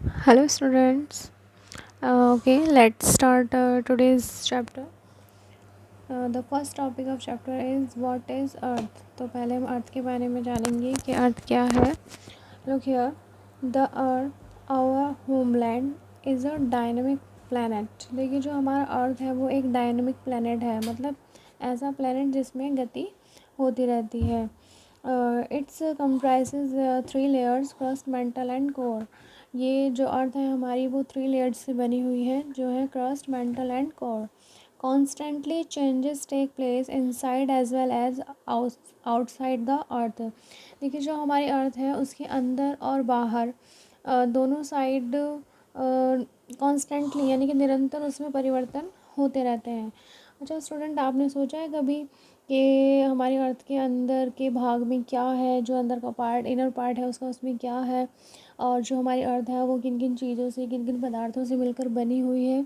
Hello, students. Okay, let's start today's chapter. The first topic of chapter is what is Earth. तो पहले हम अर्थ के बारे में जानेंगे कि अर्थ क्या है. Look here, the Earth, our homeland, is a dynamic planet. देखिए जो हमारा अर्थ है वो एक डायनेमिक प्लानट है, मतलब ऐसा प्लानट जिसमें गति होती रहती है. It's comprises three layers, crust, mantle and core. ये जो अर्थ है हमारी वो थ्री लेयर्स से बनी हुई है, जो है crust, mantle and core. Constantly changes take place inside as well as outside the earth. देखिए जो हमारी अर्थ है उसके अंदर और बाहर दोनों साइड कॉन्स्टेंटली यानी कि निरंतर उसमें परिवर्तन होते रहते हैं. अच्छा स्टूडेंट, आपने सोचा है कभी कि हमारी अर्थ के अंदर के भाग में क्या है, जो अंदर का पार्ट, इनर पार्ट है उसका, उसमें क्या है, और जो हमारी अर्थ है वो किन किन चीज़ों से, किन किन पदार्थों से मिलकर बनी हुई है?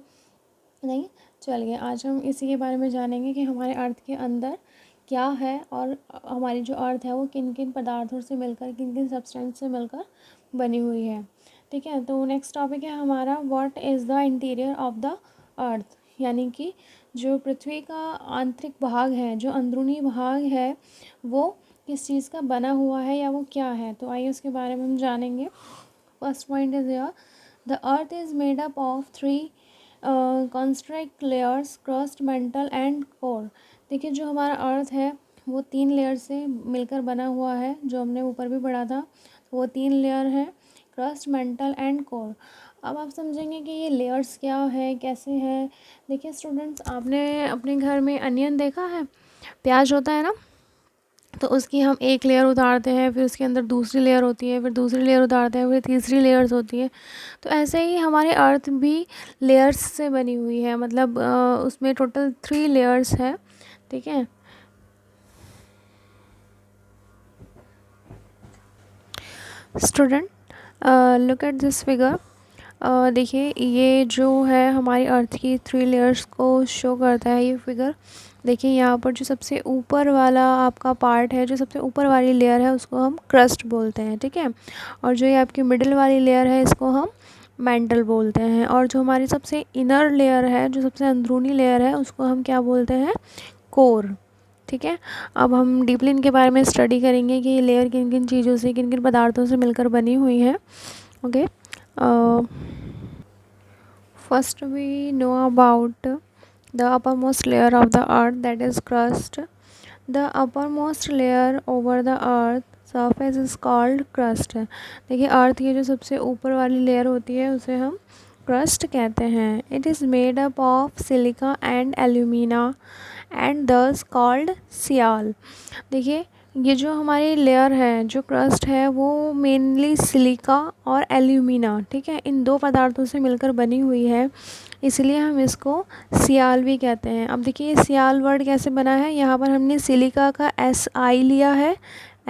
नहीं. चलिए आज हम इसी के बारे में जानेंगे कि हमारे अर्थ के अंदर क्या है और हमारी जो अर्थ है वो किन किन पदार्थों से मिलकर, किन किन सब्सटेंस से मिलकर बनी हुई है. ठीक है, तो नेक्स्ट टॉपिक है हमारा what is the interior of the अर्थ. यानी कि जो पृथ्वी का आंतरिक भाग है, जो अंदरूनी भाग है, वो किस चीज़ का बना हुआ है या वो क्या है. तो आइए उसके बारे में हम जानेंगे. First point is here, the earth is made up of three construct layers, crust, mantle and core. देखिए जो हमारा अर्थ है वो तीन लेयर से मिलकर बना हुआ है, जो हमने ऊपर भी पढ़ा था. वो तीन लेयर है, क्रस्ट, मेंटल एंड कोर. अब आप समझेंगे कि ये लेयर्स क्या है, कैसे है. देखिए स्टूडेंट्स, आपने अपने घर में अनियन देखा है, प्याज होता है ना, तो उसकी हम एक लेयर उतारते हैं, फिर उसके अंदर दूसरी लेयर होती है, फिर दूसरी लेयर उतारते हैं, फिर तीसरी लेयर्स होती है. तो ऐसे ही हमारे अर्थ भी लेयर्स से बनी हुई है, मतलब उसमें टोटल थ्री लेयर्स है. ठीक है student, look at this figure. देखिए ये जो है हमारी अर्थ की थ्री लेयर्स को शो करता है ये फिगर. देखिए यहाँ पर जो सबसे ऊपर वाला आपका पार्ट है, जो सबसे ऊपर वाली लेयर है, उसको हम क्रस्ट बोलते हैं. ठीक है, और जो ये आपकी मिडिल वाली लेयर है इसको हम मेंटल बोलते हैं, और जो हमारी सबसे इनर लेयर है, जो सबसे अंदरूनी लेयर है, उसको हम क्या बोलते हैं? कोर. ठीक है, अब हम डीपली इनके बारे में स्टडी करेंगे कि ये लेयर किन किन चीज़ों से, किन किन पदार्थों से मिलकर बनी हुई है. Okay, first we know about the uppermost layer of the earth, that is crust. The uppermost layer over the earth surface is called crust. देखिए अर्थ की जो सबसे ऊपर वाली लेयर होती है उसे हम क्रस्ट कहते हैं. It is made up of silica and alumina and दस कॉल्ड सियाल. देखिए ये जो हमारी लेयर है, जो क्रस्ट है, वो मेनली सिलिका और एल्यूमिना, ठीक है, इन दो पदार्थों से मिलकर बनी हुई है, इसलिए हम इसको सियाल भी कहते हैं. अब देखिए ये सियाल वर्ड कैसे बना है. यहाँ पर हमने सिलिका का SI लिया है,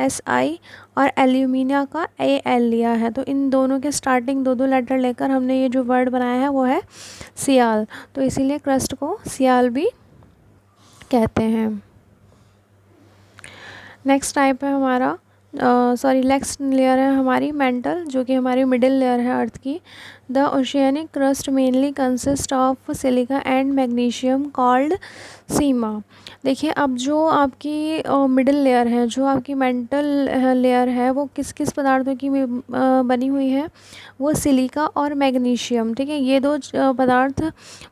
SI, और एल्यूमिना का AL लिया है. तो इन दोनों के स्टार्टिंग दो दो लेटर लेकर हमने ये जो वर्ड बनाया है वो है सियाल. तो इसीलिए क्रस्ट को सियाल भी कहते हैं. नेक्स्ट टाइप है हमारा नेक्स्ट लेयर है हमारी मेंटल, जो कि हमारी मिडिल लेयर है अर्थ की. The oceanic crust mainly consist of silica and magnesium called sima. देखिए अब जो आपकी मिडिल लेयर है, जो आपकी मेंटल लेयर है, वो किस किस पदार्थों की बनी हुई है? वो सिलिका और मैग्नीशियम. ठीक है, ये दो पदार्थ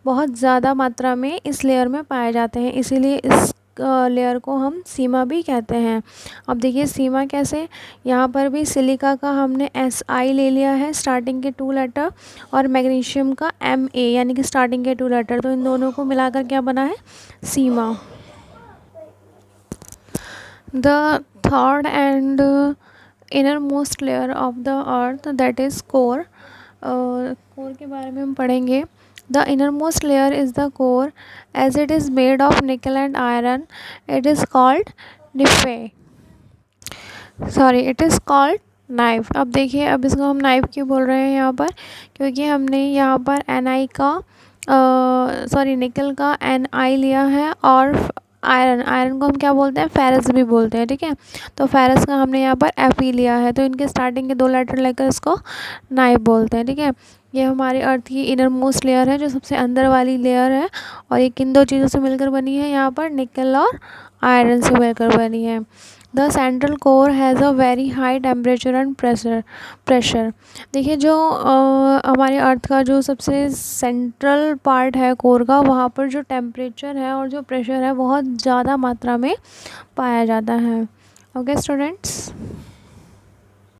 बहुत ज़्यादा मात्रा में इस लेयर में पाए जाते हैं, इसीलिए इस लेयर को हम सीमा भी कहते हैं. अब देखिए सीमा कैसे, यहाँ पर भी सिलिका का हमने SI ले लिया है, स्टार्टिंग के टू लेटर, और मैग्नीशियम का MA यानी कि स्टार्टिंग के टू लेटर. तो इन दोनों को मिलाकर क्या बना है? Sima. The third and inner most layer of the earth, that is core. Core के बारे में हम पढ़ेंगे. The innermost layer is the core, as it is made of nickel and iron. It is called nife. It is called knife. अब देखिए, अब इसको हम नाइफ क्यों बोल रहे हैं यहाँ पर? क्योंकि हमने यहाँ पर Ni का निकल का Ni लिया है, और आयरन, आयरन को हम क्या बोलते हैं, फेरस भी बोलते हैं, ठीक है। तो फेरस का हमने यहाँ पर Fe लिया है, तो इनके स्टार्टिंग के 2 लेटर लेकर इसको नाइफ बोलते हैं, ठीक है। ये हमारे अर्थ की इनर मोस्ट लेयर है, जो सबसे अंदर वाली लेयर है, और ये किन 2 चीज़ों से मिलकर बनी है, यहाँ पर निकल और आयरन से मिलकर बनी है। The central core has a very high temperature and pressure. देखिए जो हमारे अर्थ का जो सबसे सेंट्रल पार्ट है कोर का, वहाँ पर जो टेम्परेचर है और जो प्रेशर है बहुत ज़्यादा मात्रा में पाया जाता है। Okay students.